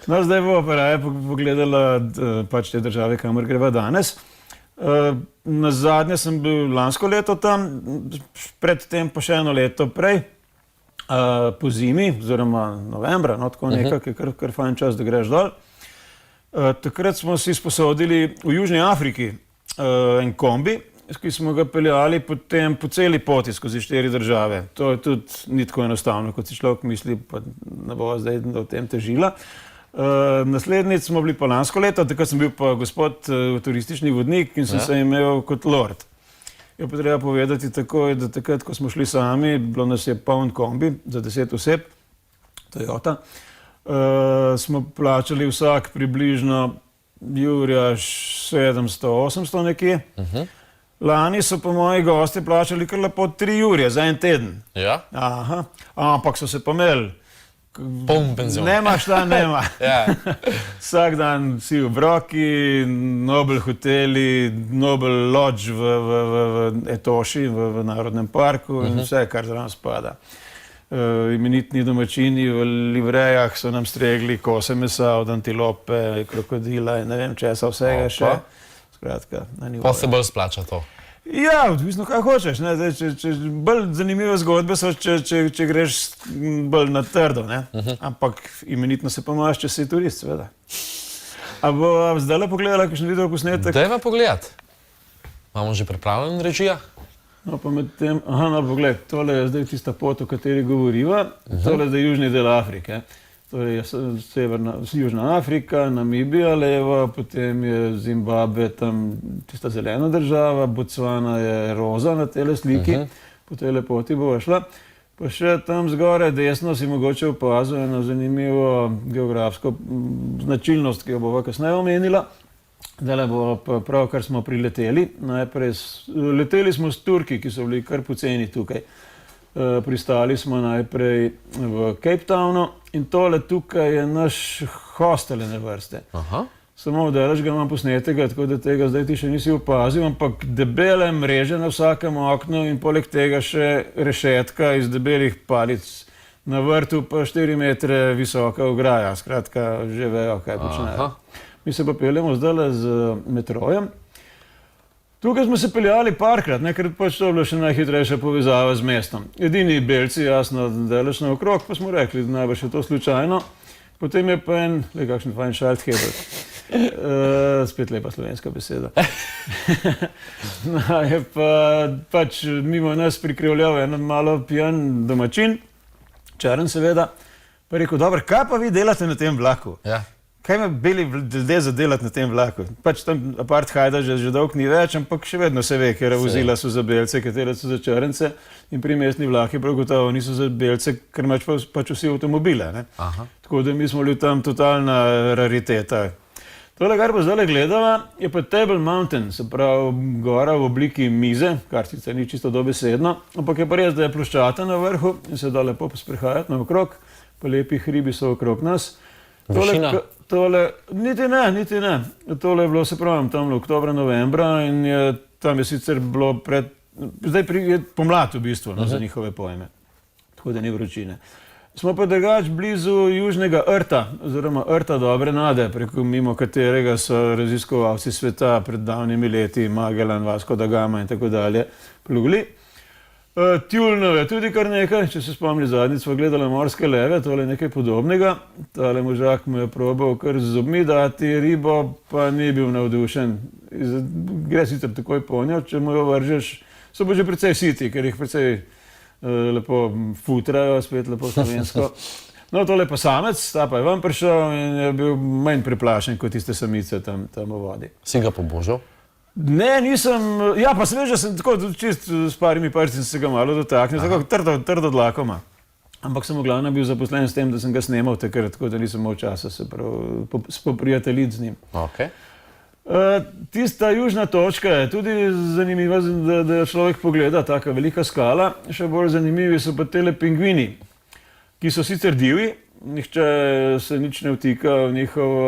No, zdaj bo pa raje pogledala pač te države, kamor greva danes. Nazadnje sem bil lansko leto tam, predtem pa še eno leto prej, po zimi, oziroma novembra, no tako nekaj, kar fajn čas, da greš dol. Takrat smo si sposodili v Južni Afriki en kombi, ki smo ga peljali potem po celi poti skozi 4 države. To je tudi ni tako enostavno, kot si človek misli, pa ne bo zdaj o tem težila. Naslednjič smo bili pa lansko leto, takrat sem bil pa gospod turistični vodnik in sem se imel kot lord. Je pa treba povedati takoj, da takrat, ko smo šli sami, bilo nas je poln kombi za 10 oseb, Toyota, smo plačali vsak približno jurja 700-800 nekje. Lani so pa moji gosti plačali kar lepo 3 jurje za en teden. Ja? Aha, ampak so se pa imeli. Poln penzion. Nema šta, nema. Vsak dan si v Broki, Nobel hoteli, Nobel lodge v Etoši, v Narodnem parku in vse, kar zraven spada. Imenitni domačini v livrejah so nam stregli kose mesa od antilope, krokodila in ne vem česa vsega še. Skratka, na nivoju. Pa se bolj splača to. Ja, odvisno kaj hočeš. Bolj zanimive zgodbe so, če greš bolj na trdo. Ampak imenitno se pa imaš, če si turist, seveda. A bo zdajle pogledala kakšen video posnetek? Dajva pogledat. Imamo že pripravljen režija? No, pa med tem, no, pogled, tole je zdaj tista pot, o kateri govoriva. Tole je zdaj južni del Afrike. Torej je Južna Afrika, Namibija levo, potem je Zimbabve, tam tista zelena država, Botswana je roza na tele sliki, po tele poti bo šla. Pa še tam zgoraj desno si mogoče opazil eno zanimivo geografsko značilnost, ki jo bova kasneje omenila. Zdajle bo prav, kar smo prileteli. Leteli smo s Turki, ki so bili kar poceni tukaj. Pristali smo najprej v Cape Townu in tole tukaj je naš hostel ene vrste. Samo delaš ga imam posnetega, tako da tega zdaj ti še nisi opazil, ampak debele mreže na vsakem oknu in poleg tega še rešetka iz debelih palic. Na vrtu pa 4 metre visoka ograja, skratka že vejo, kaj počnejo. Mi se pa peljemo zdajle z metrojem. Tukaj smo se peljali parkrat, ker pač to je bila še najhitrejša povezava z mestom. Edini belci, jasno, delaš naokrog, pa smo rekli, da najbrž je to slučajno. Potem je pa kakšen fajn Schalthebel. Spet lepa slovenska beseda. Je pa pač mimo nas prikrivljal en malo pijan domačin, črn seveda, pa rekel, dobro, kaj pa vi delate na tem vlaku? Kaj ima beli ljudje za delati na tem vlaku? Pač tam apartheida že dolgo ni več, ampak še vedno se ve, ker vozila so za belce, katere so za črnce in primestni vlaki prav gotovo niso za belce, ker imaš pač vsi avtomobile. Tako da mi smo bili tam totalna rariteta. Tole, kar pa zdaj gledava, je pa Table Mountain, se pravi gora v obliki mize, kar sicer ni čisto dobesedno, ampak je pa res, da je ploščata na vrhu in se da lepo posprehajati naokrog, pa lepi hribi so okrog nas. Niti ne. Tole je bilo, se pravim, tam oktobra, novembra in tam je sicer bilo zdaj je pomlad v bistvu, za njihove pojme, tako da ni vročine. Smo pa drugače blizu južnega rta, oziroma rta Dobre nade, mimo katerega so raziskovalci sveta pred davnimi leti, Magellan, Vasco da Gama in tako dalje, plugli. Tjulnov je tudi kar nekaj, če se spomni zadnjič, smo gledali morske leve, tole je nekaj podobnega. Tale možak mu je probal kar z zobmi dati ribo, pa ni bil navdušen. Gre sicer takoj po njo, če mu jo vržeš, so pa že precej siti, ker jih precej lepo futrajo, spet lepo slovensko. No, tole je pa samec, ta pa je ven prišel in je bil manj preplašen kot tiste samice tam v vodi. Si ga pobožal? Ne, nisem, ja, pa sem veš, da sem tako čist s parimi prsti se ga malo dotaknil, tako trdo dlakoma. Ampak sem v glavnem bil zaposlen s tem, da sem ga snemal takrat, tako da nisem imel časa se poprijateljiti z njim. Tista južna točka je tudi zanimiva, da človek pogleda, taka velika skala. Še bolj zanimivi so pa tele pingvini, ki so sicer divji, nihče se nič ne vtika v njihovo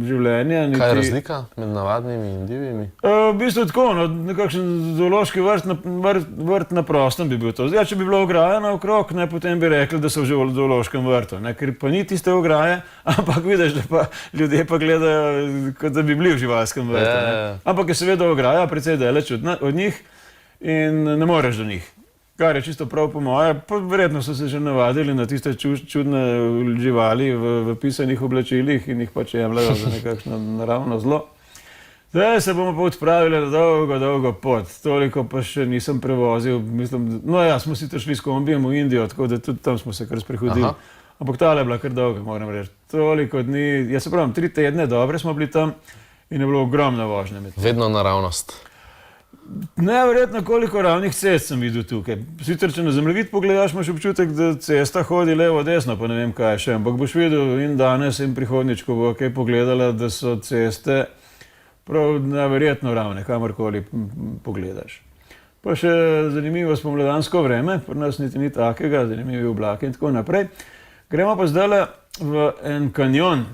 življenje. Kaj je razlika med navadnimi in divjimi? V bistvu tako, no, nekakšen zoološki vrt na prostem bi bil to. Zdaj, če bi bila ograja naokrog, ne, potem bi rekli, da so v zoološkem vrtu, ne, ker pa ni tiste ograje, ampak vidiš, da pa ljudje pa gledajo, kot da bi bili v živalskem vrtu. Ne. Ampak je seveda ograja precej daleč od njih in ne moreš do njih. Kar je čisto prav po moje, pa verjetno so se že navadili na tiste čudne živali v pisanih oblačilih in jih pač jemljajo za nekakšno naravno zlo. Zdaj se bomo pa odpravili na dolgo pot, toliko pa še nisem prevozil, mislim, no ja, smo sicer šli s kombijem v Indijo, tako da tudi tam smo se kar sprehodili. Ampak tale je bila kar dolga, moram reči. Toliko dni, jaz se pravim, 3 tedne dobre smo bili tam in je bilo ogromna vožnja med tem. Vedno naravnost. Neverjetno, koliko ravnih cest sem videl tukaj. Sicer, če na zemljevid pogledaš, imaš občutek, da cesta hodi levo, desno, pa ne vem kaj še, ampak boš videl in danes in prihodnjič, ko bo kaj pogledala, da so ceste prav neverjetno ravne, kamorkoli pogledaš. Pa še zanimivo spomladansko vreme, pri nas niti ni takega, zanimivi oblaki in tako naprej. Gremo pa zdaj v en kanjon,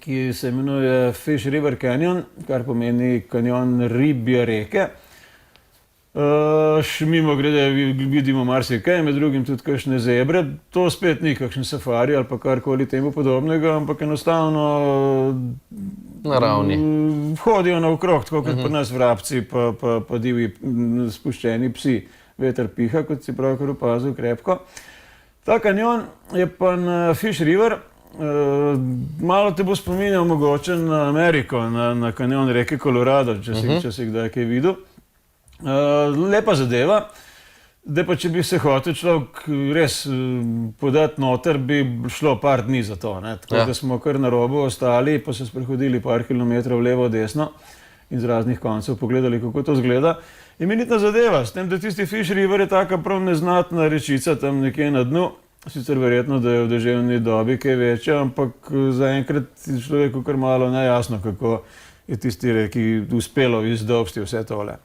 ki se imenuje Fish River Canyon, kar pomeni kanjon ribje reke. Mimo grede vidimo marsikaj, med drugim tudi kakšne zebre. To spet ni kakšen safari ali pa karkoli temu podobnega, ampak enostavno naravni. Hodijo naokrog, tako kot pri nas vrabci pa divji spuščeni psi. Veter piha, kot si pravkar opazil, krepko. Ta kanjon je pa na Fish River. Malo te bo spominjal mogoče na Ameriko, na kanjon reke Colorado, če si kdaj kaj videl. Lepa zadeva, da pa če bi se hotel človek res podati noter, bi šlo par dni za to. Tako da smo kar na robu ostali, pa se sprehodili par kilometrov levo, desno in z raznih koncev pogledali, kako to izgleda. Imenitna zadeva, s tem, da tisti Fish River je taka prav neznatna rečica tam nekje na dnu. Sicer verjetno, da je v deževni dobi kaj večja, ampak zaenkrat človeku kar malo nejasno, kako je tisti reki uspelo izdolbsti vse tole.